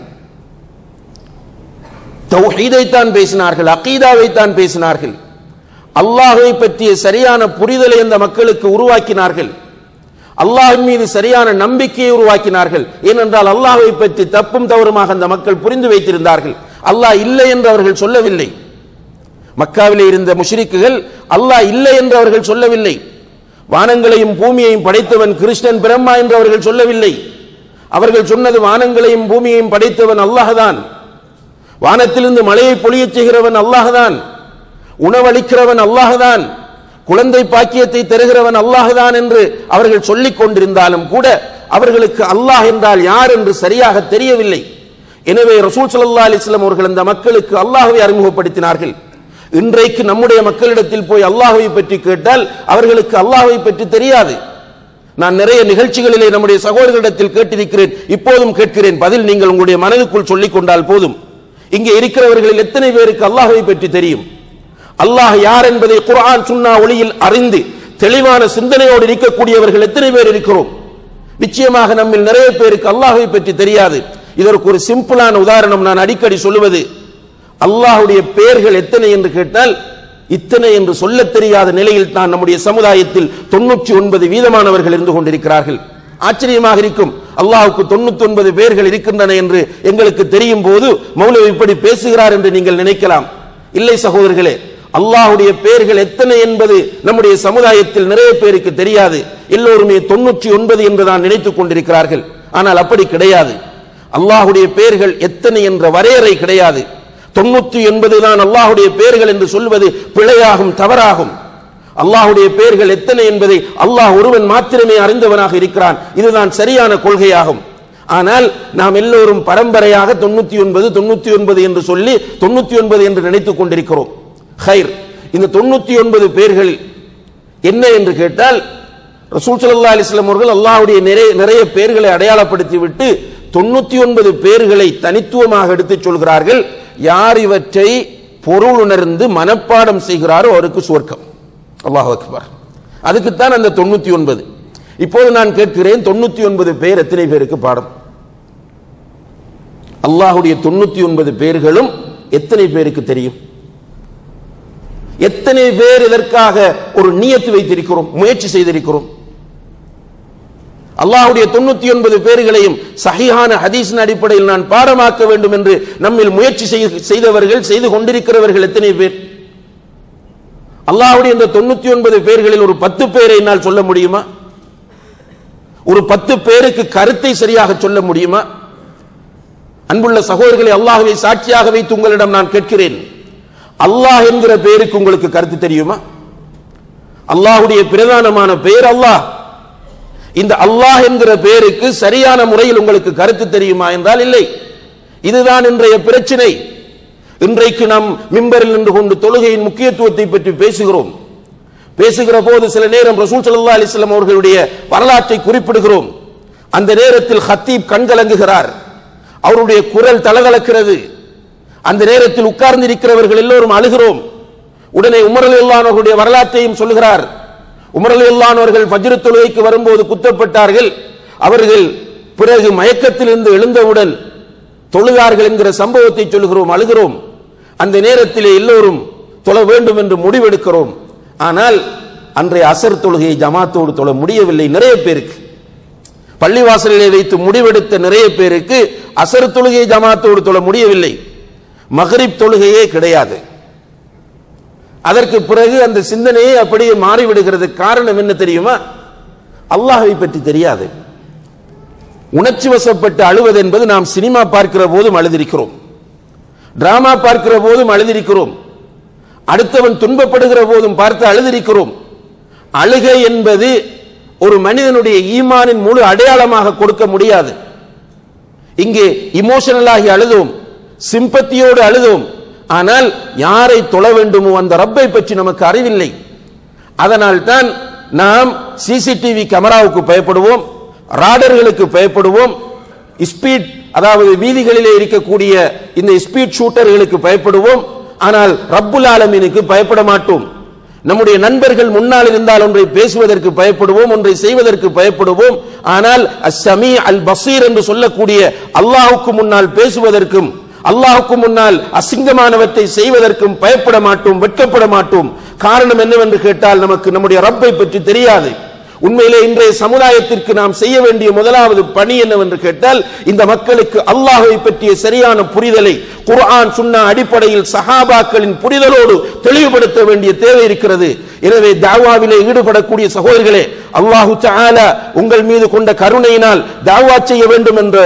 தௌஹீதை தான் பேசினார்கள், அகீதாவை தான் பேசினார்கள், அல்லாஹ்வை பற்றிய சரியான புரிதலை அந்த மக்களுக்கு உருவாக்கினார்கள், அல்லாஹ்வின் மீது சரியான நம்பிக்கையை உருவாக்கினார்கள். ஏனென்றால் அல்லாஹ்வை பற்றி தப்பும் தவறுமாக அந்த மக்கள் புரிந்து வைத்திருந்தார்கள். அல்லாஹ் இல்லை என்று அவர்கள் சொல்லவில்லை. மக்காவிலே இருந்த முஷ்ரிக்குகள் அல்லாஹ் இல்லை என்று அவர்கள் சொல்லவில்லை. வானங்களையும் பூமியையும் படைத்தவன் கிருஷ்ணன் பிரம்மா என்று அவர்கள் சொல்லவில்லை. அவர்கள் சொன்னது வானங்களையும் பூமியையும் படைத்தவன் அல்லாஹ்தான், வானத்திலிருந்து மழையை பொழியச் செய்கிறவன் அல்லாஹ்தான், உணவளிக்கிறவன் அல்லாஹ்தான், குழந்தை பாக்கியத்தை தருகிறவன் அல்லாஹ்தான் என்று அவர்கள் சொல்லிக் கொண்டிருந்தாலும் கூட அவர்களுக்கு அல்லாஹ் என்றால் யார் என்று சரியாக தெரியவில்லை. எனவே ரசூல் ஸல்லல்லாஹு அலைஹி வஸல்லம் அவர்கள் அந்த மக்களுக்கு அல்லாஹ்வை அறிமுகப்படுத்தினார்கள். இன்றைக்கு நம்முடைய மக்களிடத்தில் போய் அல்லாஹ்வை பற்றி கேட்டால் அவர்களுக்கு அல்லாஹ்வை பற்றி தெரியாது. நான் நிறைய நிகழ்ச்சிகளிலே நம்முடைய சகோதரர்களிடத்தில் கேட்டிருக்கிறேன், இப்போதும் கேட்கிறேன், பதில் நீங்கள் உங்களுடைய மனதுக்குள் சொல்லிக் கொண்டால் போதும். இங்கே இருக்கிறவர்களில் எத்தனை பேருக்கு அல்லாஹ்வை பற்றி தெரியும்? அல்லாஹ் யார் என்பதை குர்ஆன் சுன்னா ஒளியில் அறிந்து தெளிவான சிந்தனையோடு இருக்கக்கூடியவர்கள் எத்தனை பேர் இருக்கிறோம்? நிச்சயமாக நம்மில் நிறைய பேருக்கு அல்லாஹ்வை பற்றி தெரியாது. இதற்கு ஒரு சிம்பிளான உதாரணம் நான் அடிக்கடி சொல்லுவது, அல்லாஹ்வுடைய பெயர்கள் எத்தனை என்று கேட்டால் இத்தனை என்று சொல்ல தெரியாத நிலையில் தான் நம்முடைய சமுதாயத்தில் 99% இருந்து கொண்டிருக்கிறார்கள். ஆச்சரியமாக இருக்கும், அல்லாஹ்வுக்கு 99 பெயர்கள் இருக்கின்றன என்று எங்களுக்கு தெரியும் போது மௌலவி இப்படி பேசுகிறார் என்று நீங்கள் நினைக்கலாம். இல்லை சகோதரர்களே, அல்லாஹ்வுடைய பெயர்கள் எத்தனை என்பது நம்முடைய சமுதாயத்தில் நிறைய பேருக்கு தெரியாது. எல்லோருமே 99 என்று தான் நினைத்துக் கொண்டிருக்கிறார்கள். ஆனால் அப்படி கிடையாது. அல்லாஹ்வுடைய பெயர்கள் எத்தனை என்ற வரையறை கிடையாது. 99 தான் அல்லாஹ்வுடைய பெயர்கள் என்று சொல்வது பிழையாகும், தவறாகும். அல்லாஹ்வுடைய பெயர்கள் எத்தனை என்பதை அல்லாஹ் ஒருவன் மாத்திரமே அறிந்தவனாக இருக்கிறான். இதுதான் சரியான கொள்கையாகும். ஆனால் நாம் எல்லோரும் பரம்பரையாக 99 என்று சொல்லி 99 என்று நினைத்துக் கொண்டிருக்கிறோம். ஹைர், இந்த 99 பெயர்கள் என்ன என்று கேட்டால், ரசூல் ஸல்லல்லாஹு அலைஹி வஸல்லம் அவர்கள் அல்லாஹ்வுடைய நிறைய பெயர்களை அடையாளப்படுத்தி விட்டு 99 பேர்களை தனித்துவமாக எடுத்துச் சொல்கிறார்கள். யார் இவற்றை பொருள் உணர்ந்து மனப்பாடம் செய்கிறாரோ அவருக்கு சுவர்க்கம். அல்லாஹ் அக்பர். அதுக்குத்தான் அந்த 99. இப்போது நான் கேட்கிறேன், 99 பேர் எத்தனை பேருக்கு பாடம்? அல்லாஹுடைய 99 பேர்களும் எத்தனை பேருக்கு தெரியும்? எத்தனை பேர் இதற்காக ஒரு நியத்து வைத்திருக்கிறோம், முயற்சி செய்திருக்கிறோம்? அல்லாஹ்வுடைய 99 பேர்களையும் சஹீஹான ஹதீஸின் அடிப்படையில் நான் பாடமாக்க வேண்டும் என்று நம்மில் முயற்சி செய்தவர்கள், செய்து கொண்டிருக்கிறவர்கள் எத்தனை பேர்? அல்லாஹ்வுடைய இந்த 99 பேர்களில் ஒரு 10 பேரை என்னால் சொல்ல முடியுமா? ஒரு 10 பேருக்கு கருத்தை சரியாக சொல்ல முடியுமா? அன்புள்ள சகோதரர்களை, அல்லாஹ்வை சாட்சியாக வைத்து உங்களிடம் நான் கேட்கிறேன், அல்லாஹ் என்கிற பெயருக்கு உங்களுக்கு கருத்து தெரியுமா? அல்லாஹ்வுடைய பிரதானமான பெயர் அல்லாஹ். இந்த அல்லாஹ் என்கிற பெயருக்கு சரியான முறையில் உங்களுக்கு கருத்து தெரியுமா என்றால் இல்லை. இதுதான் இன்றைய பிரச்சனை. இன்றைக்கு நாம் மிம்பரில் நின்று கொண்டு தொழுகையின் முக்கியத்துவத்தை பற்றி பேசுகிற போது சில நேரம் ரசூல் ஸல்லல்லாஹு அலைஹி வஸல்லம் அவர்களுடைய வரலாற்றை குறிப்பிடுகிறோம். அந்த நேரத்தில் ஹத்தீப் கண்கலங்குகிறார், அவருடைய குரல் தளதளக்கிறது. அந்த நேரத்தில் உட்கார்ந்திருக்கிறவர்கள் எல்லோரும் அழுகிறோம். உடனே உமர் ரலியல்லாஹு அன்ஹு அவர்களுடைய வரலாற்றையும் சொல்கிறார். உமர் ரலியல்லாஹு அன்ஹு அவர்கள் ஃபஜ்ர் தொழுகைக்கு வரும்போது குத்தப்பட்டார்கள். அவர்கள் பிறகு மயக்கத்திலிருந்து எழுந்தவுடன் தொழுதார்கள் என்கிற சம்பவத்தை சொல்கிறோம், அழுகிறோம். அந்த நேரத்திலே எல்லோரும் தொழ வேண்டும் என்று முடிவெடுக்கிறோம். ஆனால் அன்றைய அசர் தொழுகையை ஜமாத்தோடு தொழ முடியவில்லை. நிறைய பேருக்கு பள்ளிவாசலிலே வைத்து முடிவெடுத்த நிறைய பேருக்கு அசர் தொழுகையை ஜமாத்தோடு தொழ முடியவில்லை. மக்ரிப் தொழுகையே கிடையாது. அதற்கு பிறகு அந்த சிந்தனையே அப்படியே மாறிவிடுகிறது. காரணம் என்ன தெரியுமா? அல்லாஹ்வை பற்றி தெரியாது. உணர்ச்சி வசப்பட்டு அழுவது என்பது நாம் சினிமா பார்க்கிற போதும் அழுதிருக்கிறோம், டிராமா பார்க்கிற போதும் அழுதிருக்கிறோம், அடுத்தவன் துன்பப்படுகிற போதும் பார்த்து அழுதிருக்கிறோம். அழுகை என்பது ஒரு மனிதனுடைய ஈமானின் முழு அடையாளமாக கொடுக்க முடியாது. இங்கே இமோஷனலாகி அழுதோம், சிம்பத்தியோடு அழுதோம். ஆனால் யாரை தொழ வேண்டுமோ அந்த ரப்பை பற்றி நமக்கு அறிவில்லை. அதனால் தான் நாம் சிசிடிவி கேமராவுக்கு பயப்படுவோம், ராடர்களுக்கு பயப்படுவோம், ஸ்பீட் அதாவது வீதிகளிலே இருக்கக்கூடிய இந்த ஸ்பீட் ஷூட்டர்களுக்கு பயப்படுவோம். ஆனால் ரப்புல் ஆலமீனுக்கு பயப்பட மாட்டோம். நம்முடைய நண்பர்கள் முன்னால் இருந்தால் ஒன்றை பேசுவதற்கு பயப்படுவோம், ஒன்றை செய்வதற்கு பயப்படுவோம். ஆனால் அஸ்ஸமீ அல் பஸீர் என்று சொல்லக்கூடிய அல்லாஹ்வுக்கு முன்னால் பேசுவதற்கும் அல்லாஹ்வுக்கு முன்னால் அசிங்கமானவற்றை செய்வதற்கும் பயப்பட மாட்டோம், வெட்கப்பட மாட்டோம். காரணம் என்னவென்று கேட்டால் நமக்கு நம்முடைய ரப்பை பற்றி தெரியாது. உண்மையிலே இன்றைய சமுதாயத்திற்கு நாம் செய்ய வேண்டிய முதலாவது பணி என்னவென்று கேட்டால், இந்த மக்களுக்கு அல்லாஹ்வை பற்றிய சரியான புரிதலை குர்ஆன் சுன்னா அடிப்படையில் சஹாபாக்களின் புரிதலோடு தெளிவுபடுத்த வேண்டிய தேவை இருக்கிறது. எனவே தாவாவிலே ஈடுபடக்கூடிய சகோதரர்களே, அல்லாஹு தஆலா உங்கள் மீது கொண்ட கருணையினால் தாவா செய்ய வேண்டும் என்ற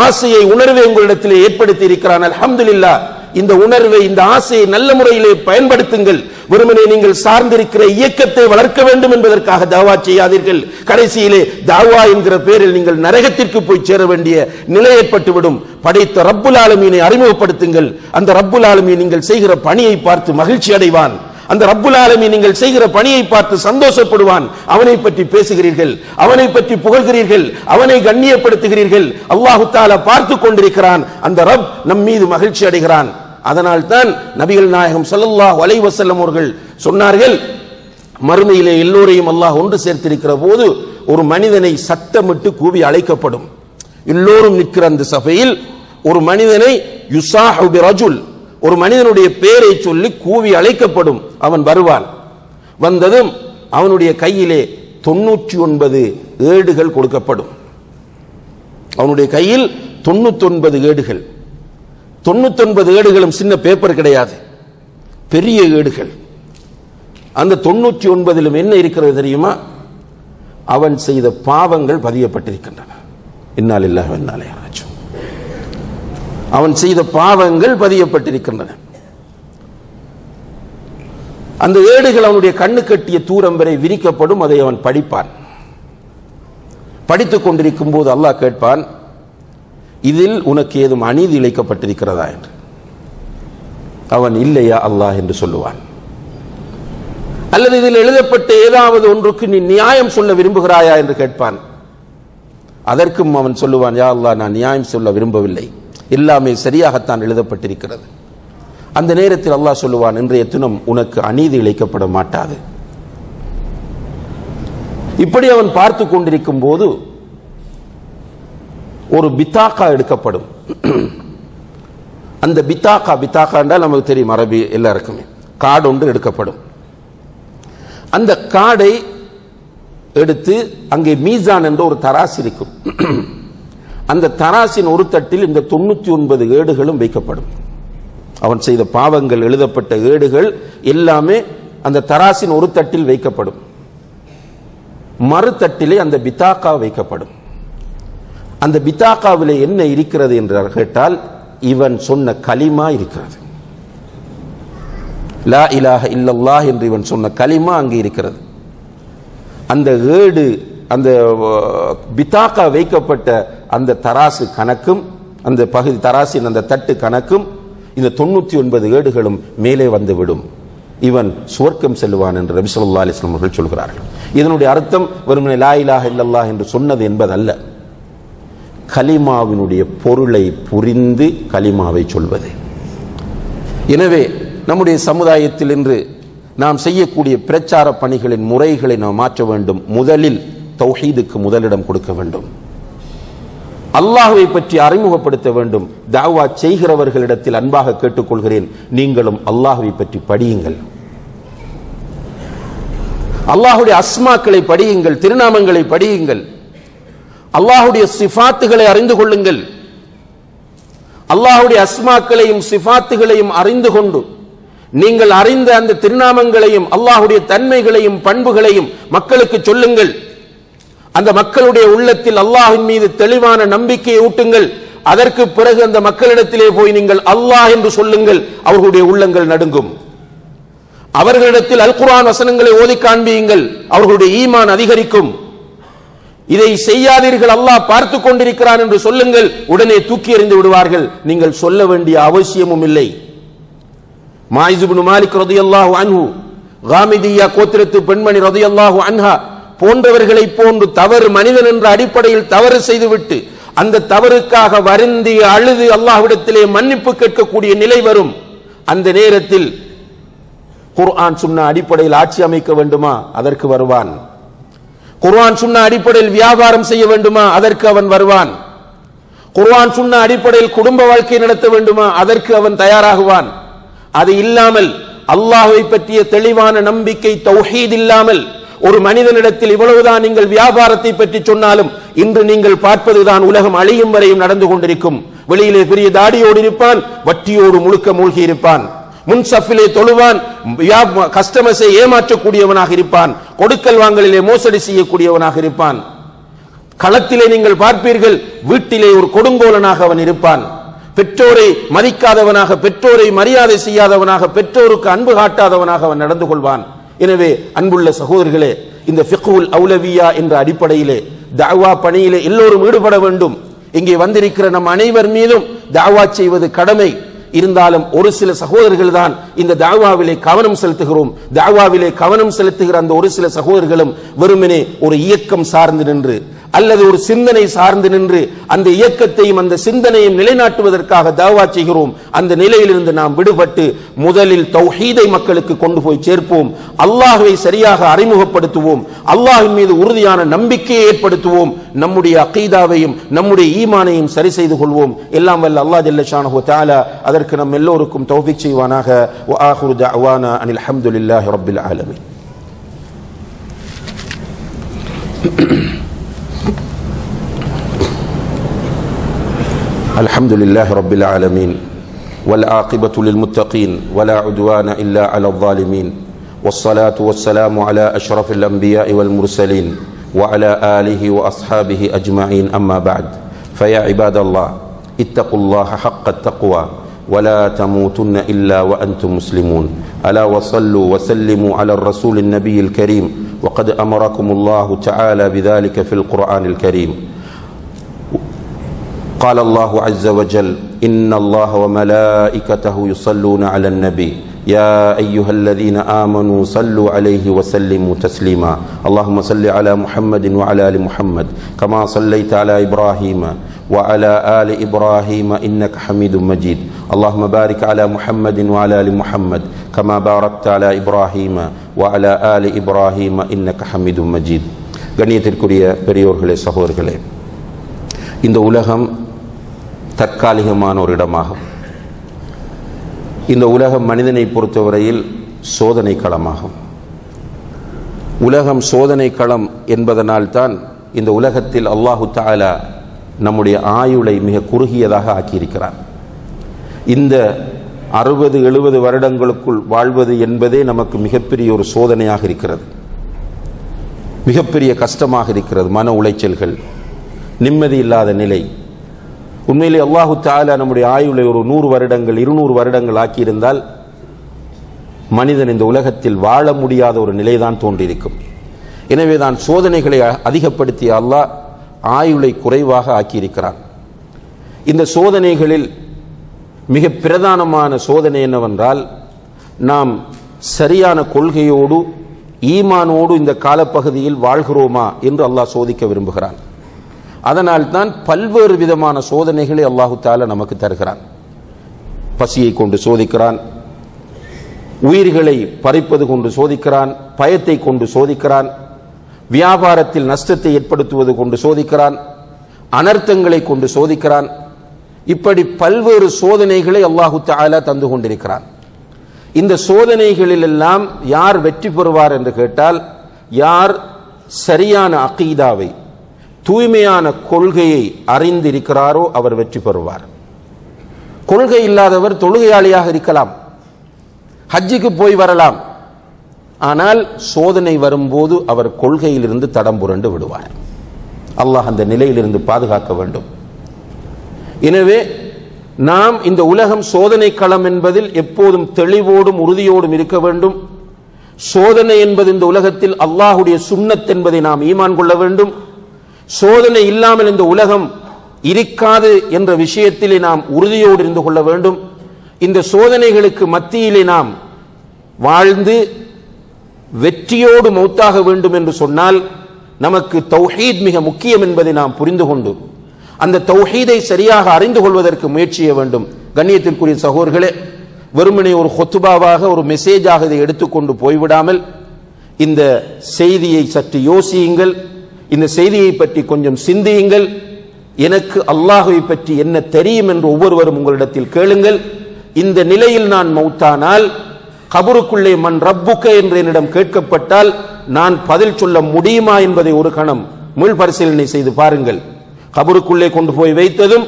ஆசையை, உணர்வை உங்களிடத்திலே ஏற்படுத்தி இருக்கிறான். அல்ஹம்துலில்லாஹ். இந்த உணர்வை, இந்த ஆசையை நல்ல முறையிலே பயன்படுத்துங்கள். வெறுமனே நீங்கள் சார்ந்திருக்கிற இயக்கத்தை வளர்க்க வேண்டும் என்பதற்காக தாவா செய்யாதீர்கள். கடைசியிலே தாவா என்கிற பெயரில் நீங்கள் நரகத்திற்கு போய் சேர வேண்டிய நிலை ஏற்பட்டுவிடும். படைத்த ரப்புல் ஆலமீனை அறிமுகப்படுத்துங்கள். அந்த ரப்புல் ஆலமீன் நீங்கள் செய்கிற பணியை பார்த்து மகிழ்ச்சி அடைவான். அந்த ரப்புல் ஆலமீன் நீங்கள் செய்கிற பணியை பார்த்து சந்தோஷப்படுவான். அவனை பற்றி பேசுகிறீர்கள், அவனை பற்றி புகழ்கிறீர்கள், அவனை கண்ணியப்படுத்துகிறீர்கள். அல்லாஹு தஆலா பார்த்து கொண்டிருக்கிறான். அந்த ரப் நம் மீது மகிழ்ச்சி அடைகிறான். அதனால் தான் நபிகள் நாயகம் ஸல்லல்லாஹு அலைஹி வஸல்லம் அவர்கள் சொன்னார்கள், மறுமையிலே எல்லோரையும் அல்லாஹ் ஒன்று சேர்த்திருக்கிற போது ஒரு மனிதனை சத்தமிட்டு கூவி அழைக்கப்படும். எல்லோரும் நிற்கிற அந்த சபையில் ஒரு மனிதனை யுஸாஹு பிரஜுல், ஒரு மனிதனுடைய பெயரை சொல்லி கூவி அழைக்கப்படும். அவன் வருவான். வந்ததும் அவனுடைய கையிலே 99 ஏடுகள் கொடுக்கப்படும். அவனுடைய கையில் 99 ஏடுகள். 99 ஏடுகளும் சின்ன பேப்பர் கிடையாது, பெரிய ஏடுகள். அந்த 99லும் என்ன இருக்கிறது தெரியுமா? அவன் செய்த பாவங்கள் பதியப்பட்டிருக்கின்றன. இன்னா லில்லாஹி வ இன்னா இலைஹி ராஜிஊன். அவன் செய்த பாவங்கள் பதியப்பட்டிருக்கின்றன. அந்த ஏடுகள் அவனுடைய கண்ணு கட்டிய தூரம் வரை விரிக்கப்படும். அதை அவன் படிப்பான். படித்துக் கொண்டிருக்கும் போது அல்லாஹ் கேட்பான், இதில் உனக்கு ஏதும் அநீதி இழைக்கப்பட்டிருக்கிறதா என்று. அவன் இல்லையா அல்லாஹ் என்று சொல்லுவான். அல்லது இதில் எழுதப்பட்ட ஏதாவது ஒன்றுக்கு நீ நியாயம் சொல்ல விரும்புகிறாயா என்று கேட்பான். அதற்கும் அவன் சொல்லுவான், யா அல்லாஹ், நான் நியாயம் சொல்ல விரும்பவில்லை, எல்லாமே சரியாகத்தான் எழுதப்பட்டிருக்கிறது. அந்த நேரத்தில் அல்லாஹ் சொல்லுவான், இன்றைய தினம் உனக்கு அநீதி இழைக்கப்பட மாட்டாது. இப்படி அவன் பார்த்து கொண்டிருக்கும் போது ஒரு பித்தாக்கா எடுக்கப்படும். அந்த பித்தாக்கா என்றால் நமக்கு தெரியும், அரபி எல்லாருக்குமே, கார்டு ஒன்று எடுக்கப்படும். அந்த கார்டை எடுத்து அங்கே மீசான் என்ற ஒரு தராசு இருக்கும். அந்த தராசின் ஒரு தட்டில் இந்த 99 ஏடுகளும் வைக்கப்படும். அவன் செய்த பாவங்கள் எழுதப்பட்ட ஏடுகள் எல்லாமே அந்த தராசின் ஒரு தட்டில் வைக்கப்படும். மறு தட்டிலே அந்த பித்தாக்கா வைக்கப்படும். அந்த பித்தாக்காவிலே என்ன இருக்கிறது என்று கேட்டால், இவன் சொன்ன கலிமா இருக்கிறது. லா இலாஹ இல்லல்லாஹ் என்று இவன் சொன்ன கலிமா அங்கே இருக்கிறது. அந்த ஏடு, அந்த பித்தாக்கா வைக்கப்பட்ட அந்த தராசு கணக்கும், அந்த பகுதி தராசின் அந்த தட்டு கணக்கும், இந்த 99 ஏடுகளும் மேலே வந்துவிடும். இவன் சுவர்க்கம் செல்வான் என்று நபி ஸல்லல்லாஹு அலைஹி வஸல்லம் அவர்கள் சொல்கிறார்கள். இதனுடைய அர்த்தம் வெறுமனே லா இலாஹ இல்லல்லாஹ் என்று சொன்னது என்பதல்ல, கலிமாவினுடைய பொருளை புரிந்து கலிமாவை சொல்வது. எனவே நம்முடைய சமுதாயத்தில் இன்று நாம் செய்யக்கூடிய பிரச்சார பணிகளின் முறைகளை நாம் மாற்ற வேண்டும். முதலில் தௌஹீதுக்கு முதலிடம் கொடுக்க வேண்டும். அல்லாஹ்வை பற்றி அறிமுகப்படுத்த வேண்டும். தாவா செய்கிறவர்களிடத்தில் அன்பாக கேட்டுக்கொள்கிறேன், நீங்களும் அல்லாஹ்வை பற்றி படியுங்கள். அல்லாஹ்வுடைய அஸ்மாக்களை படியுங்கள், திருநாமங்களை படியுங்கள். அல்லாஹ்வுடைய சிஃபாத்துகளை அறிந்து கொள்ளுங்கள். அல்லாஹ்வுடைய அஸ்மாக்களையும் சிஃபாத்துகளையும் அறிந்து கொண்டு நீங்கள் அறிந்த அந்த திருநாமங்களையும் அல்லாஹ்வுடைய தன்மைகளையும் பண்புகளையும் மக்களுக்கு சொல்லுங்கள். அந்த மக்களுடைய உள்ளத்தில் அல்லாஹ்வின் மீது தெளிவான நம்பிக்கையை ஊட்டுங்கள். அதற்கு பிறகு அந்த மக்களிடத்திலே போய் நீங்கள் அல்லாஹ் என்று சொல்லுங்கள். அவர்களுடைய உள்ளங்கள் நடுங்கும். அவர்களிடத்தில் அல் குர்ஆன் வசனங்களை ஓதி காண்பியுங்கள். அவர்களுடைய ஈமான் அதிகரிக்கும். இதை செய்யாதீர்கள், அல்லாஹ் பார்த்து கொண்டிருக்கிறான் என்று சொல்லுங்கள். உடனே தூக்கி எறிந்து விடுவார்கள். நீங்கள் சொல்ல வேண்டிய அவசியமும் இல்லை. மாயிஸ் இப்னு மாலிக் ரலியல்லாஹு அன்ஹு, காமிதியா கோத்திரத்து பெண்மணி ரலியல்லாஹு அன்ஹா போன்றவர்களை போன்று தவறு, மனிதன் என்ற அடிப்படையில் தவறு செய்துவிட்டு அந்த தவறுக்காக வருந்தி அழுது அல்லாஹ்விடத்திலே மன்னிப்பு கேட்கக்கூடிய நிலை வரும். அந்த நேரத்தில் குர்ஆன் சுன்னா அடிப்படையில் ஆட்சி அமைக்க வேண்டுமா? அதற்கு வருவான். குர்ஆன் சுன்னா அடிப்படையில் வியாபாரம் செய்ய வேண்டுமா? அதற்கு அவன் வருவான். குர்ஆன் சுன்னா அடிப்படையில் குடும்ப வாழ்க்கை நடத்த வேண்டுமா? அதற்கு அவன் தயாராகுவான். அது இல்லாமல், அல்லாஹ்வை பற்றிய தெளிவான நம்பிக்கை தௌஹீத் இல்லாமல் ஒரு மனிதனிடத்தில் இவ்வளவுதான் நீங்கள் வியாபாரத்தை பற்றி சொன்னாலும், இன்று நீங்கள் பார்ப்பதுதான் உலகம் அழியும் வரையும் நடந்து கொண்டிருக்கும். வெளியிலே பெரிய தாடியோடு இருப்பான், வட்டியோடு முழுக்க மூழ்கி இருப்பான். முன்சஃபிலே தொழுவான், கஸ்டமர்ஸை ஏமாற்றக்கூடியவனாக இருப்பான். கொடுக்கல் வாங்கலிலே மோசடி செய்யக்கூடியவனாக இருப்பான். களத்திலே நீங்கள் பார்ப்பீர்கள், வீட்டிலே ஒரு கொடுங்கோலனாக அவன் இருப்பான். பெற்றோரை மதிக்காதவனாக, பெற்றோரை மரியாதை செய்யாதவனாக, பெற்றோருக்கு அன்பு காட்டாதவனாக அவன் நடந்து கொள்வான். எனவே அன்புள்ள சகோதரர்களே, இந்த ஃபிக்ஹுல் அவுலவியா என்ற அடிப்படையிலே தஅவா பணியிலே எல்லோரும் ஈடுபட வேண்டும். இங்கே வந்திருக்கிற நம் அனைவர் மீதும் தஅவா செய்வது கடமை. இருந்தாலும் ஒரு சில சகோதரர்கள் தான் இந்த தஅவாவிலே கவனம் செலுத்துகிறோம். தஅவாவிலே கவனம் செலுத்துகிற அந்த ஒரு சில சகோதரர்களும் வெறுமனே ஒரு இயக்கம் சார்ந்து நின்று அல்லது ஒரு சிந்தனை சார்ந்து நின்று அந்த இயக்கத்தையும் அந்த சிந்தனையும் நிலைநாட்டுவதற்காக தஅவா செய்கிறோம். அந்த நிலையிலிருந்து நாம் விடுபட்டு முதலில் தௌஹீதை மக்களுக்கு கொண்டு போய் சேர்ப்போம். அல்லாஹ்வை சரியாக அறிமுகப்படுத்துவோம். அல்லாஹ்வின் மீது உறுதியான நம்பிக்கையை ஏற்படுத்துவோம். நம்முடைய அகீதாவையும் நம்முடைய ஈமானையும் சரி செய்து கொள்வோம். எல்லாம் வல்ல அல்லாஹ் ஜல்ல ஷானஹு வ தஆலா அதற்கு நம் எல்லோருக்கும் தௌஃபீக் செய்வானாக. வ ஆகிரு தஅவானா அனில் ஹம்துலில்லாஹி ரப்பில் ஆலமீன். الحمد لله رب العالمين والعاقبة للمتقين ولا عدوان إلا على الظالمين والصلاة والسلام على أشرف الأنبياء والمرسلين وعلى آله وأصحابه أجمعين. أما بعد، فيا عباد الله اتقوا الله حق التقوى ولا تموتن إلا وأنتم مسلمون. ألا وصلوا وسلموا على الرسول النبي الكريم وقد أمركم الله تعالى بذلك في القرآن الكريم. قال الله عز وجل: إن الله وملائكته يصلون على النبي يا أيها الذين آمنوا صلوا عليه وسلموا تسليما اللهم صل على محمد وعلى آل محمد كما صليت على إبراهيم وعلى آل إبراهيم إنك حميد مجيد اللهم بارك على محمد وعلى آل محمد كما باركت على إبراهيم وعلى آل إبراهيم إنك حميد مجيد. கண்ணியத்திற்குரிய பெரியோர்களே, சகோதரர்களே, இந்த உலகம் தற்காலிகமான ஒரு இடமாகும். இந்த உலகம் மனிதனை பொறுத்தவரையில் சோதனை களமாகும். உலகம் சோதனை களம் என்பதனால்தான் இந்த உலகத்தில் அல்லாஹு தஆலா நம்முடைய ஆயுளை மிக குறுகியதாக ஆக்கியிருக்கிறார். இந்த 60-70 வருடங்களுக்குள் வாழ்வது என்பதே நமக்கு மிகப்பெரிய ஒரு சோதனையாக இருக்கிறது, மிகப்பெரிய கஷ்டமாக இருக்கிறது. மன உளைச்சல்கள், நிம்மதி இல்லாத நிலை. உண்மையிலே அல்லாஹு தஆலா நம்முடைய ஆயுளை ஒரு 100 வருடங்கள் 200 வருடங்கள் ஆக்கியிருந்தால் மனிதன் இந்த உலகத்தில் வாழ முடியாத ஒரு நிலைதான் தோன்றியிருக்கும். எனவே தான் சோதனைகளை அதிகப்படுத்திய அல்லாஹ் ஆயுளை குறைவாக ஆக்கியிருக்கிறான். இந்த சோதனைகளில் மிக பிரதானமான சோதனை என்னவென்றால், நாம் சரியான கொள்கையோடு ஈமானோடு இந்த காலப்பகுதியில் வாழ்கிறோமா என்று அல்லாஹ் சோதிக்க விரும்புகிறான். அதனால் தான் பல்வேறு விதமான சோதனைகளை அல்லாஹு தஆலா நமக்கு தருகிறான். பசியை கொண்டு சோதிக்கிறான், உயிர்களை பறிப்பது கொண்டு சோதிக்கிறான், பயத்தை கொண்டு சோதிக்கிறான், வியாபாரத்தில் நஷ்டத்தை ஏற்படுத்துவது கொண்டு சோதிக்கிறான், அனர்த்தங்களை கொண்டு சோதிக்கிறான். இப்படி பல்வேறு சோதனைகளை அல்லாஹு தஆலா தந்து கொண்டிருக்கிறான். இந்த சோதனைகளில் எல்லாம் யார் வெற்றி பெறுவார் என்று கேட்டால், யார் சரியான அகீதாவை, தூய்மையான கொள்கையை அறிந்திருக்கிறாரோ அவர் வெற்றி பெறுவார். கொள்கை இல்லாதவர் தொழுகையாளியாக இருக்கலாம், ஹஜ்ஜுக்கு போய் வரலாம், ஆனால் சோதனை வரும்போது அவர் கொள்கையிலிருந்து தடம் புரண்டு விடுவார். அல்லாஹ் அந்த நிலையிலிருந்து பாதுகாக்க வேண்டும். எனவே நாம் இந்த உலகம் சோதனை களம் என்பதில் எப்போதும் தெளிவோடும் உறுதியோடும் இருக்க வேண்டும். சோதனை என்பது இந்த உலகத்தில் அல்லாஹுடைய சுன்னத் என்பதை நாம் ஈமான் கொள்ள வேண்டும். சோதனை இல்லாமல் இந்த உலகம் இருக்காது என்ற விஷயத்திலே நாம் உறுதியோடு இருந்து கொள்ள வேண்டும். இந்த சோதனைகளுக்கு மத்தியிலே நாம் வாழ்ந்து வெற்றியோடு மௌத்தாக வேண்டும் என்று சொன்னால் நமக்கு தௌஹீத் மிக முக்கியம் என்பதை நாம் புரிந்து கொண்டு அந்த தௌஹீதை சரியாக அறிந்து கொள்வதற்கு முயற்சி செய்ய வேண்டும். கண்ணியத்திற்குரிய சகோதரர்களே, வெறுமனே ஒரு ஹுத்பாவாக ஒரு மெசேஜாக இதை எடுத்துக்கொண்டு போய்விடாமல் இந்த செய்தியை சற்று யோசியுங்கள், இந்த செய்தியை பற்றி கொஞ்சம் சிந்தியுங்கள். எனக்கு அல்லாஹ்வை பற்றி என்ன தெரியும் என்று ஒவ்வொருவரும் உங்களிடத்தில் கேளுங்கள். இந்த நிலையில் நான் மௌத்தானால் கபருக்குள்ளே மன் ரப்புக்க என்று என்னிடம் கேட்கப்பட்டால் நான் பதில் சொல்ல முடியுமா என்பதை ஒரு கணம் மீள் பரிசீலனை செய்து பாருங்கள். கபருக்குள்ளே கொண்டு போய் வைத்ததும்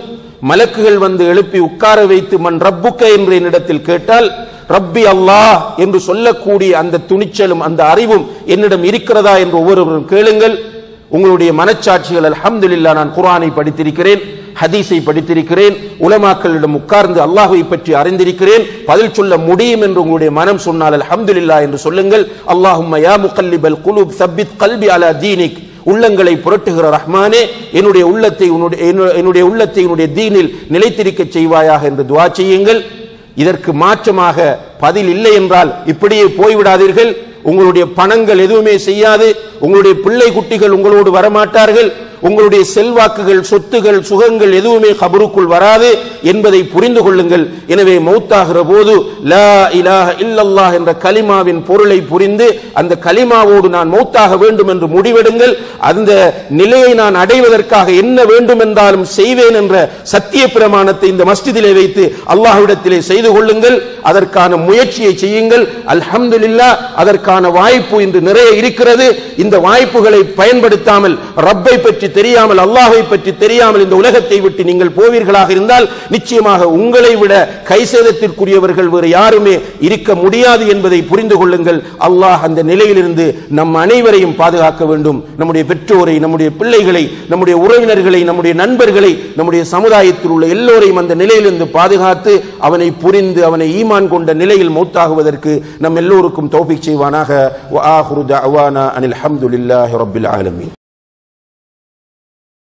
மலக்குகள் வந்து எழுப்பி உட்கார வைத்து மன் ரப்புக்க என்று என்னிடத்தில் கேட்டால் ரப்பி அல்லாஹ் என்று சொல்லக்கூடிய அந்த துணிச்சலும் அந்த அறிவும் என்னிடம் இருக்கிறதா என்று ஒவ்வொருவரும் கேளுங்கள். உங்களுடைய மனச்சாட்சிகள், அல்ஹம்துலில்லாஹ், நான் குர்ஆனை படித்திருக்கிறேன், ஹதீஸை படித்திருக்கிறேன், உலமாக்களிடம் உட்கார்ந்து அல்லாஹ்வை பற்றி அறிந்திருக்கிறேன், பதில் சொல்ல முடியும் என்று உங்களுடைய மனம் சொன்னால் அல்ஹம்துலில்லாஹ் என்று சொல்லுங்கள். அல்லாஹும்ம யா முகல்லிபல் குலூப் சப்பித் கல்பி அலா தீனிக், உள்ளங்களை புரட்டுகிற ரஹ்மானே, என்னுடைய உள்ளத்தை என்னுடைய தீனில் நிலைத்திருக்க செய்வாயாக என்று துஆ செய்யுங்கள். இதற்கு மாற்றமாக பதில் இல்லை என்றால் இப்படியே போய்விடாதீர்கள். உங்களுடைய பணங்கள் எதுவுமே செய்யாது, உங்களுடைய பிள்ளை குட்டிகள் உங்களோடு வரமாட்டார்கள், உங்களுடைய செல்வாக்குகள், சொத்துகள், சுகங்கள் எதுவுமே கபருக்குள் வராது என்பதை புரிந்து கொள்ளுங்கள். எனவே மௌத்தாகிற போது லா இலாஹ இல்லல்லாஹ் என்ற கலிமாவின் பொருளை புரிந்து அந்த கலிமாவோடு நான் மௌத்தாக வேண்டும் என்று முடிவெடுங்கள். அந்த நிலையை நான் அடைவதற்காக என்ன வேண்டும் என்றாலும் செய்வேன் என்ற சத்திய பிரமாணத்தை இந்த மஸ்ஜிதிலே வைத்து அல்லாஹ்விடத்திலே செய்து கொள்ளுங்கள். அதற்கான முயற்சியை செய்யுங்கள். அல்ஹம்துலில்லாஹ், அதற்கான வாய்ப்பு இன்று நிறைய இருக்கிறது. இந்த வாய்ப்புகளை பயன்படுத்தாமல், ரப்பை பற்றி தெரியாமல், அல்லாஹ்வை பற்றி தெரியாமல் இந்த உலகத்தை விட்டு நீங்கள் போவீர்களாக இருந்தால் நிச்சயமாக உங்களை விட கைசேதத்திற்குரியவர்கள் வேறு யாருமே இருக்க முடியாது என்பதை புரிந்து கொள்ளுங்கள். அல்லாஹ் அந்த நிலையிலிருந்து நம் அனைவரையும் பாதுகாக்க வேண்டும். நம்முடைய பெற்றோரை, நம்முடைய பிள்ளைகளை, நம்முடைய உறவினர்களை, நம்முடைய நண்பர்களை, நம்முடைய சமுதாயத்தில் உள்ள எல்லோரையும் அந்த நிலையிலிருந்து பாதுகாத்து அவனை புரிந்து அவனை ஈமான் கொண்ட நிலையில் மௌத்தாகுவதற்கு நம் எல்லோருக்கும் தௌஃபீக் செய்வானாக. வ ஆகிரு தஅவானா அனில் ஹம்துலில்லாஹி ரப்பில் ஆலமீன்.